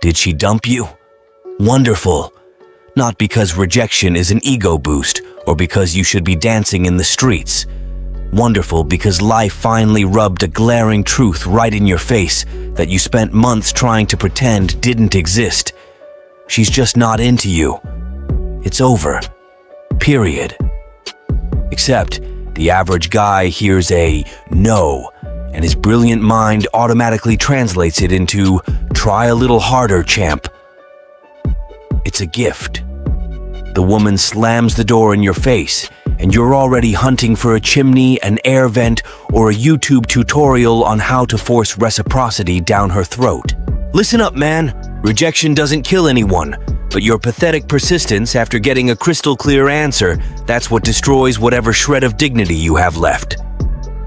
Did she dump you? Wonderful. Not because rejection is an ego boost or because you should be dancing in the streets. Wonderful because life finally rubbed a glaring truth right in your face that you spent months trying to pretend didn't exist. She's just not into you. It's over. Period. Except the average guy hears a no, and his brilliant mind automatically translates it into "try a little harder, champ." It's a gift. The woman slams the door in your face, and you're already hunting for a chimney, an air vent, or a YouTube tutorial on how to force reciprocity down her throat. Listen up, man. Rejection doesn't kill anyone, but your pathetic persistence after getting a crystal clear answer, that's what destroys whatever shred of dignity you have left.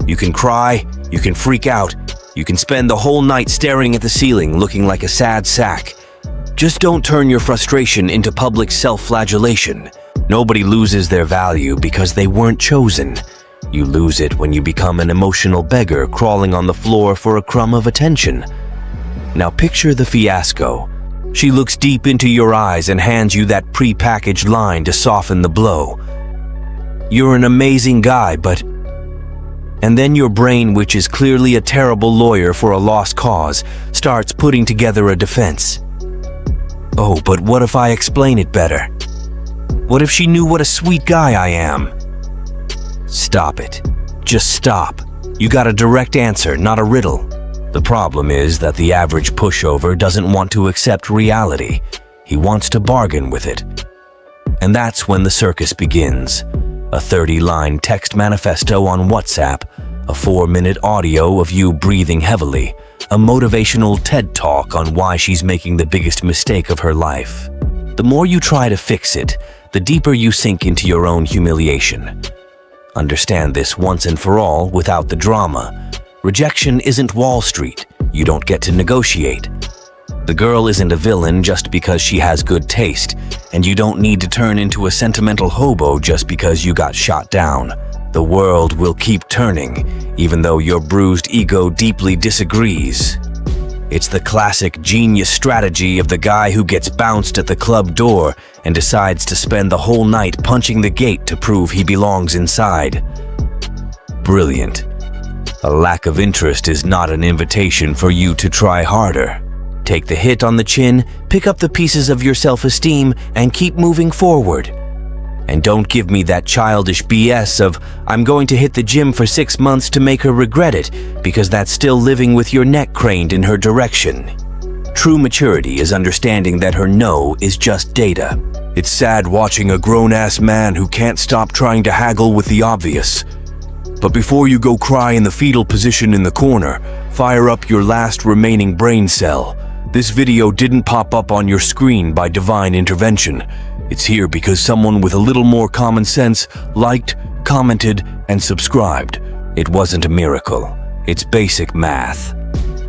You can cry, you can freak out, you can spend the whole night staring at the ceiling looking like a sad sack. Just don't turn your frustration into public self-flagellation. Nobody loses their value because they weren't chosen. You lose it when you become an emotional beggar crawling on the floor for a crumb of attention. Now picture the fiasco. She looks deep into your eyes and hands you that pre-packaged line to soften the blow. You're an amazing guy, but... And then your brain, which is clearly a terrible lawyer for a lost cause, starts putting together a defense. Oh, but what if I explain it better? What if she knew what a sweet guy I am? Stop it. Just stop. You got a direct answer, not a riddle. The problem is that the average pushover doesn't want to accept reality. He wants to bargain with it. And that's when the circus begins. A 30-line text manifesto on WhatsApp, a 4-minute audio of you breathing heavily, a motivational TED Talk on why she's making the biggest mistake of her life. The more you try to fix it, the deeper you sink into your own humiliation. Understand this once and for all without the drama. Rejection isn't Wall Street. You don't get to negotiate. The girl isn't a villain just because she has good taste, and you don't need to turn into a sentimental hobo just because you got shot down. The world will keep turning, even though your bruised ego deeply disagrees. It's the classic genius strategy of the guy who gets bounced at the club door and decides to spend the whole night punching the gate to prove he belongs inside. Brilliant. A lack of interest is not an invitation for you to try harder. Take the hit on the chin, pick up the pieces of your self-esteem, and keep moving forward. And don't give me that childish BS of, I'm going to hit the gym for 6 months to make her regret it, because that's still living with your neck craned in her direction. True maturity is understanding that her no is just data. It's sad watching a grown-ass man who can't stop trying to haggle with the obvious. But before you go cry in the fetal position in the corner, fire up your last remaining brain cell. This video didn't pop up on your screen by divine intervention. It's here because someone with a little more common sense liked, commented, and subscribed. It wasn't a miracle. It's basic math.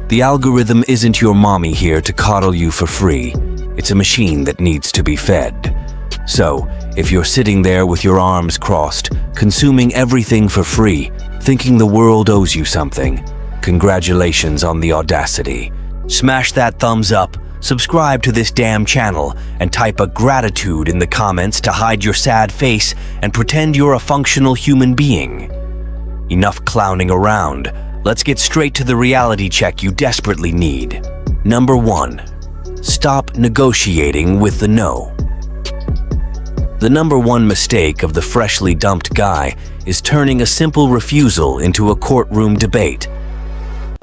The algorithm isn't your mommy here to coddle you for free. It's a machine that needs to be fed. So, if you're sitting there with your arms crossed, consuming everything for free, thinking the world owes you something, congratulations on the audacity. Smash that thumbs up, subscribe to this damn channel, and type a gratitude in the comments to hide your sad face and pretend you're a functional human being. Enough clowning around. Let's get straight to the reality check you desperately need. Number 1. Stop negotiating with the no. The number one mistake of the freshly dumped guy is turning a simple refusal into a courtroom debate.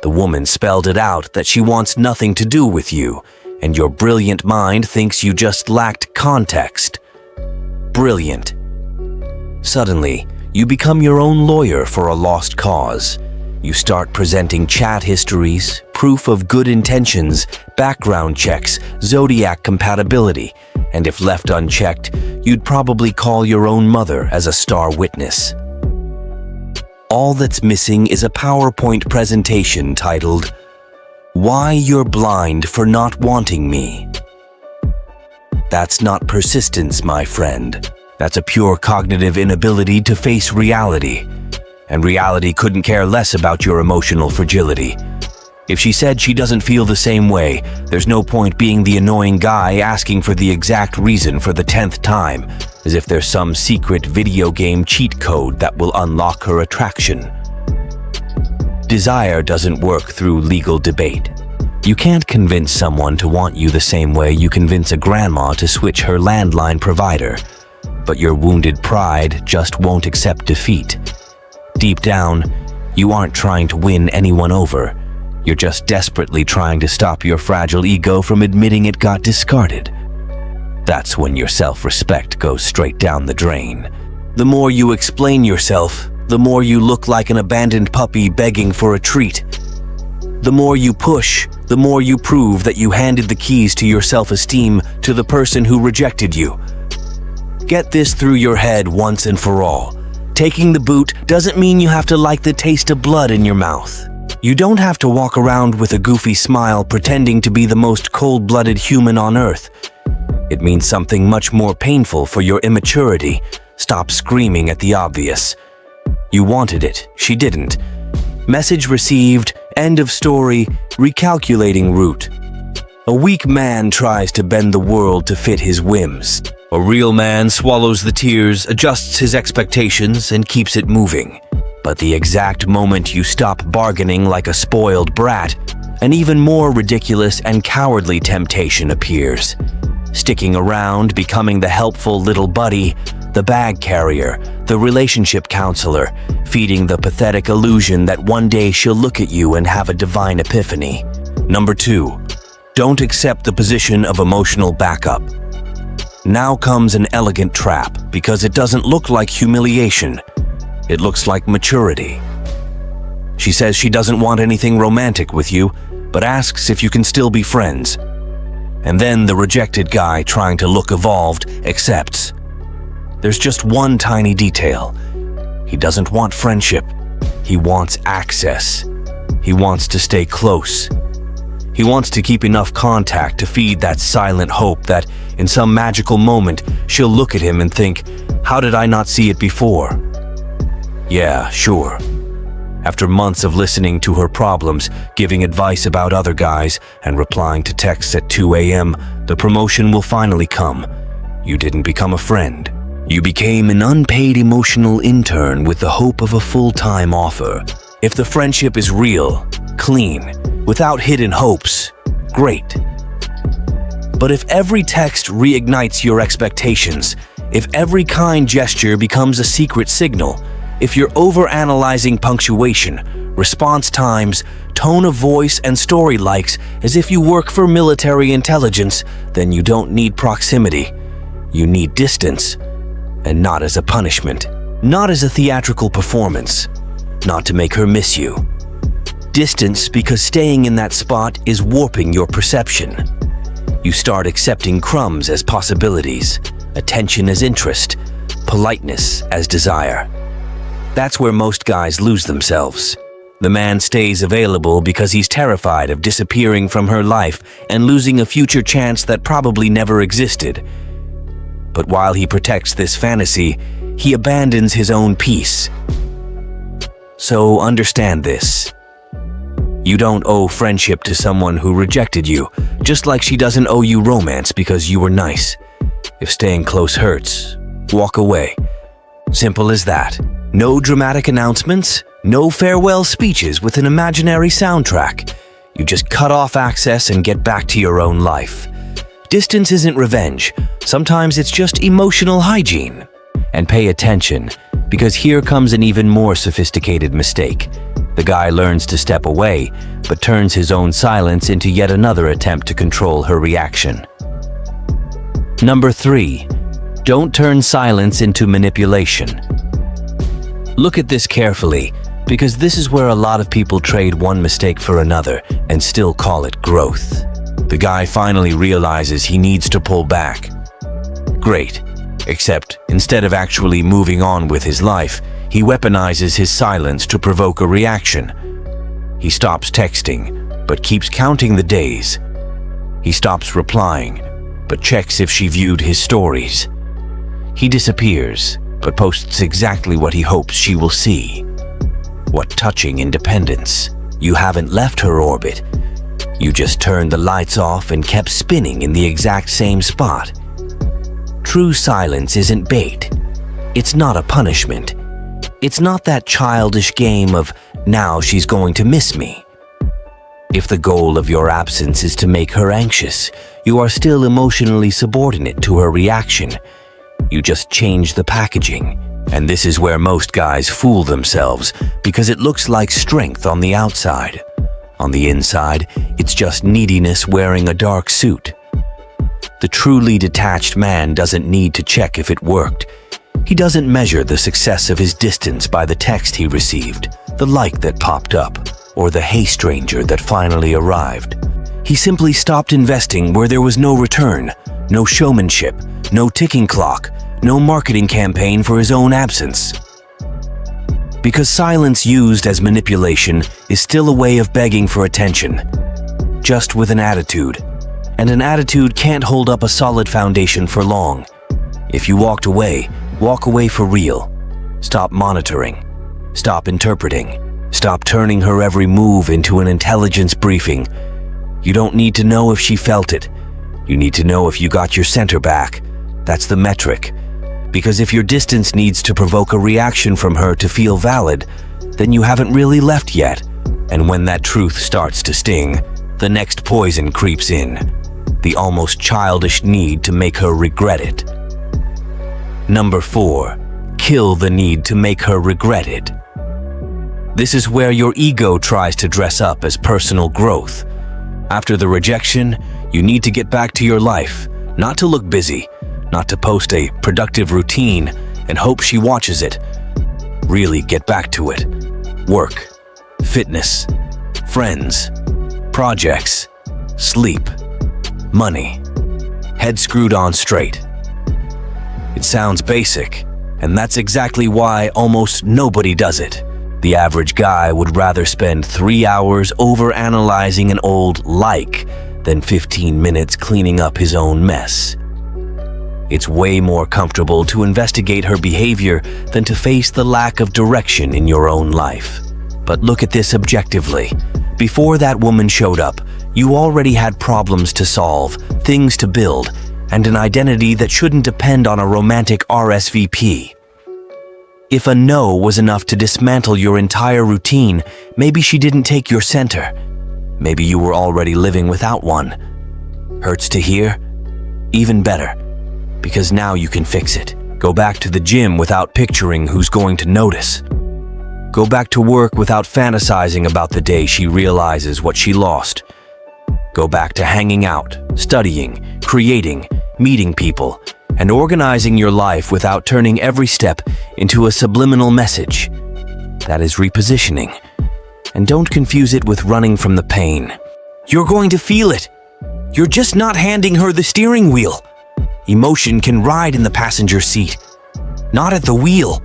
The woman spelled it out that she wants nothing to do with you, and your brilliant mind thinks you just lacked context. Brilliant. Suddenly, you become your own lawyer for a lost cause. You start presenting chat histories, proof of good intentions, background checks, zodiac compatibility, and if left unchecked, you'd probably call your own mother as a star witness. All that's missing is a PowerPoint presentation titled, "Why You're Blind for Not Wanting Me." That's not persistence, my friend. That's a pure cognitive inability to face reality. And reality couldn't care less about your emotional fragility. If she said she doesn't feel the same way, there's no point being the annoying guy asking for the exact reason for the 10th time, as if there's some secret video game cheat code that will unlock her attraction. Desire doesn't work through legal debate. You can't convince someone to want you the same way you convince a grandma to switch her landline provider, but your wounded pride just won't accept defeat. Deep down, you aren't trying to win anyone over. You're just desperately trying to stop your fragile ego from admitting it got discarded. That's when your self-respect goes straight down the drain. The more you explain yourself, the more you look like an abandoned puppy begging for a treat. The more you push, the more you prove that you handed the keys to your self-esteem to the person who rejected you. Get this through your head once and for all. Taking the boot doesn't mean you have to like the taste of blood in your mouth. You don't have to walk around with a goofy smile pretending to be the most cold-blooded human on earth. It means something much more painful for your immaturity. Stop screaming at the obvious. You wanted it, she didn't. Message received, end of story, recalculating route. A weak man tries to bend the world to fit his whims. A real man swallows the tears, adjusts his expectations, and keeps it moving. But the exact moment you stop bargaining like a spoiled brat, an even more ridiculous and cowardly temptation appears. Sticking around, becoming the helpful little buddy, the bag carrier, the relationship counselor, feeding the pathetic illusion that one day she'll look at you and have a divine epiphany. Number 2, don't accept the position of emotional backup. Now comes an elegant trap because it doesn't look like humiliation. It looks like maturity. She says she doesn't want anything romantic with you, but asks if you can still be friends. And then the rejected guy, trying to look evolved, accepts. There's just one tiny detail. He doesn't want friendship. He wants access. He wants to stay close. He wants to keep enough contact to feed that silent hope that, in some magical moment, she'll look at him and think, "How did I not see it before?" Yeah, sure. After months of listening to her problems, giving advice about other guys, and replying to texts at 2 a.m., the promotion will finally come. You didn't become a friend. You became an unpaid emotional intern with the hope of a full-time offer. If the friendship is real, clean, without hidden hopes, great. But if every text reignites your expectations, if every kind gesture becomes a secret signal, if you're overanalyzing punctuation, response times, tone of voice, and story likes as if you work for military intelligence, then you don't need proximity. You need distance, and not as a punishment, not as a theatrical performance, not to make her miss you. Distance because staying in that spot is warping your perception. You start accepting crumbs as possibilities, attention as interest, politeness as desire. That's where most guys lose themselves. The man stays available because he's terrified of disappearing from her life and losing a future chance that probably never existed. But while he protects this fantasy, he abandons his own peace. So understand this. You don't owe friendship to someone who rejected you, just like she doesn't owe you romance because you were nice. If staying close hurts, walk away. Simple as that. No dramatic announcements, no farewell speeches with an imaginary soundtrack. You just cut off access and get back to your own life. Distance isn't revenge. Sometimes it's just emotional hygiene. And pay attention, because here comes an even more sophisticated mistake. The guy learns to step away, but turns his own silence into yet another attempt to control her reaction. Number 3, don't turn silence into manipulation. Look at this carefully, because this is where a lot of people trade one mistake for another and still call it growth. The guy finally realizes he needs to pull back. Great, except instead of actually moving on with his life, he weaponizes his silence to provoke a reaction. He stops texting, but keeps counting the days. He stops replying, but checks if she viewed his stories. He disappears, but posts exactly what he hopes she will see. What touching independence. You haven't left her orbit. You just turned the lights off and kept spinning in the exact same spot. True silence isn't bait. It's not a punishment. It's not that childish game of, now she's going to miss me. If the goal of your absence is to make her anxious, you are still emotionally subordinate to her reaction. You just change the packaging. And this is where most guys fool themselves, because it looks like strength on the outside. On the inside, it's just neediness wearing a dark suit. The truly detached man doesn't need to check if it worked. He doesn't measure the success of his distance by the text he received, the like that popped up, or the "hey stranger" that finally arrived. He simply stopped investing where there was no return, no showmanship, no ticking clock, no marketing campaign for his own absence. Because silence used as manipulation is still a way of begging for attention, just with an attitude. And an attitude can't hold up a solid foundation for long. If you walked away, walk away for real. Stop monitoring. Stop interpreting. Stop turning her every move into an intelligence briefing. You don't need to know if she felt it. You need to know if you got your center back. That's the metric. Because if your distance needs to provoke a reaction from her to feel valid, then you haven't really left yet. And when that truth starts to sting, the next poison creeps in. The almost childish need to make her regret it. Number 4. Kill the need to make her regret it. This is where your ego tries to dress up as personal growth. After the rejection, you need to get back to your life, not to look busy, not to post a productive routine and hope she watches it. Really get back to it. Work, fitness, friends, projects, sleep, money, head screwed on straight. It sounds basic, and that's exactly why almost nobody does it. The average guy would rather spend 3 hours overanalyzing an old like than 15 minutes cleaning up his own mess. It's way more comfortable to investigate her behavior than to face the lack of direction in your own life. But look at this objectively. Before that woman showed up, you already had problems to solve, things to build, and an identity that shouldn't depend on a romantic RSVP. If a no was enough to dismantle your entire routine, maybe she didn't take your center. Maybe you were already living without one. Hurts to hear? Even better, because now you can fix it. Go back to the gym without picturing who's going to notice. Go back to work without fantasizing about the day she realizes what she lost. Go back to hanging out, studying, creating, meeting people, and organizing your life without turning every step into a subliminal message. That is repositioning. And don't confuse it with running from the pain. You're going to feel it. You're just not handing her the steering wheel. Emotion can ride in the passenger seat, not at the wheel.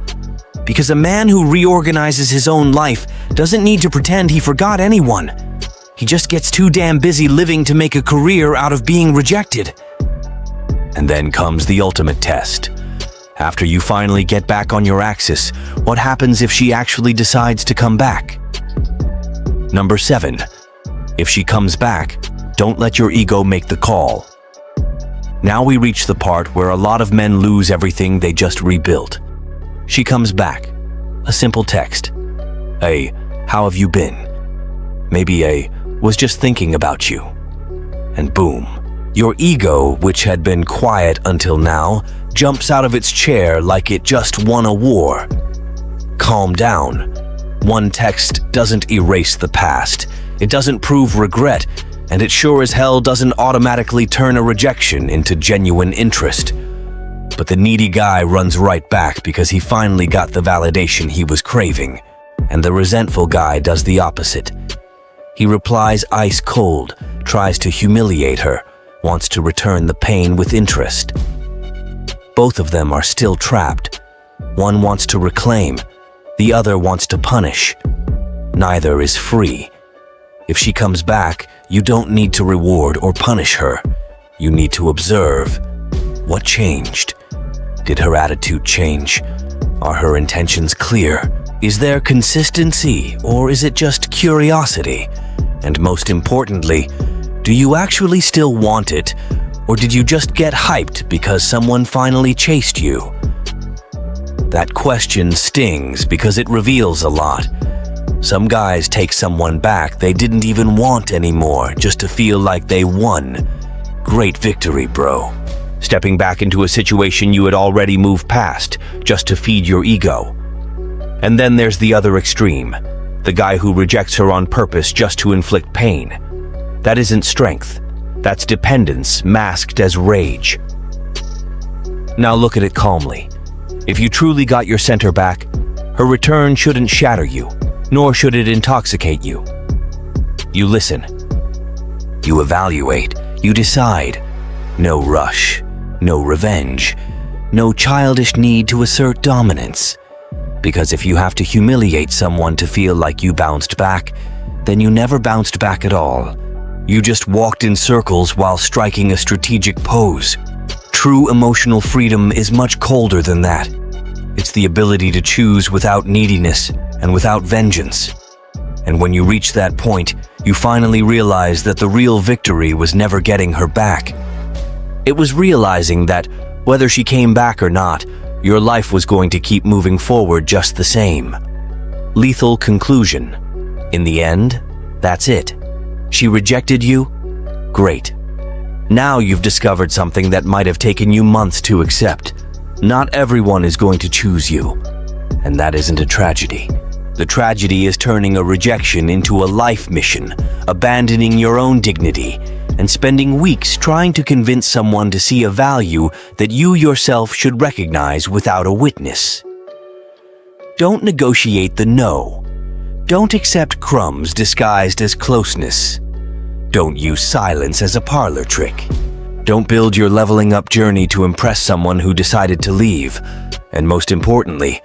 Because a man who reorganizes his own life doesn't need to pretend he forgot anyone. He just gets too damn busy living to make a career out of being rejected. And then comes the ultimate test. After you finally get back on your axis, what happens if she actually decides to come back? Number 7. If she comes back, don't let your ego make the call. Now we reach the part where a lot of men lose everything they just rebuilt. She comes back. A simple text. A, how have you been? Maybe a, was just thinking about you. And boom. Your ego, which had been quiet until now, jumps out of its chair like it just won a war. Calm down. One text doesn't erase the past. It doesn't prove regret, and it sure as hell doesn't automatically turn a rejection into genuine interest. But the needy guy runs right back because he finally got the validation he was craving, and the resentful guy does the opposite. He replies ice cold, tries to humiliate her, wants to return the pain with interest. Both of them are still trapped. One wants to reclaim, the other wants to punish. Neither is free. If she comes back, you don't need to reward or punish her. You need to observe. What changed? Did her attitude change? Are her intentions clear? Is there consistency, or is it just curiosity? And most importantly, do you actually still want it, or did you just get hyped because someone finally chased you? That question stings because it reveals a lot. Some guys take someone back they didn't even want anymore just to feel like they won. Great victory, bro. Stepping back into a situation you had already moved past just to feed your ego. And then there's the other extreme, the guy who rejects her on purpose just to inflict pain. That isn't strength. That's dependence masked as rage. Now look at it calmly. If you truly got your center back, her return shouldn't shatter you, nor should it intoxicate you. You listen. You evaluate. You decide. No rush. No revenge. No childish need to assert dominance. Because if you have to humiliate someone to feel like you bounced back, then you never bounced back at all. You just walked in circles while striking a strategic pose. True emotional freedom is much colder than that. It's the ability to choose without neediness and without vengeance. And when you reach that point, you finally realize that the real victory was never getting her back. It was realizing that, whether she came back or not, your life was going to keep moving forward just the same. Lethal conclusion. In the end, that's it. She rejected you? Great. Now you've discovered something that might have taken you months to accept. Not everyone is going to choose you. And that isn't a tragedy. The tragedy is turning a rejection into a life mission, abandoning your own dignity, and spending weeks trying to convince someone to see a value that you yourself should recognize without a witness. Don't negotiate the no. Don't accept crumbs disguised as closeness. Don't use silence as a parlor trick. Don't build your leveling up journey to impress someone who decided to leave. And most importantly,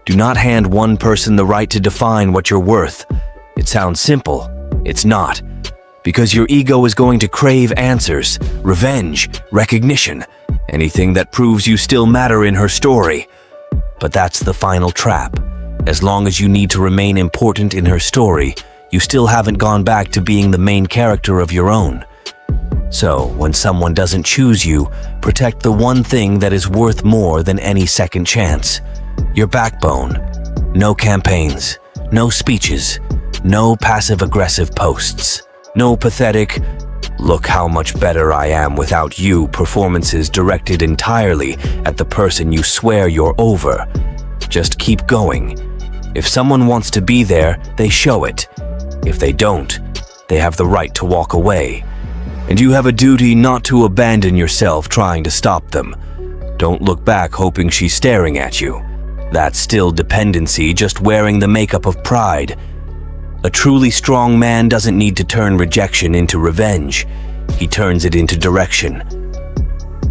do not hand one person the right to define what you're worth. It sounds simple. It's not. Because your ego is going to crave answers, revenge, recognition, anything that proves you still matter in her story. But that's the final trap. As long as you need to remain important in her story, you still haven't gone back to being the main character of your own. So, when someone doesn't choose you, protect the one thing that is worth more than any second chance. Your backbone. No campaigns, no speeches, no passive-aggressive posts, no pathetic, "look how much better I am without you" performances directed entirely at the person you swear you're over. Just keep going. If someone wants to be there, they show it. If they don't, they have the right to walk away. And you have a duty not to abandon yourself trying to stop them. Don't look back hoping she's staring at you. That's still dependency, just wearing the makeup of pride. A truly strong man doesn't need to turn rejection into revenge. He turns it into direction.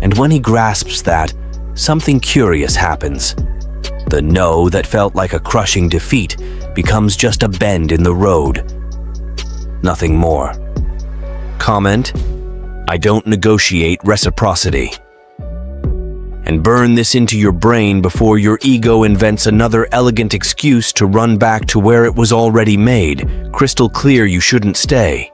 And when he grasps that, something curious happens. The no that felt like a crushing defeat becomes just a bend in the road. Nothing more. Comment: I don't negotiate reciprocity. And burn this into your brain before your ego invents another elegant excuse to run back to where it was already made, crystal clear you shouldn't stay.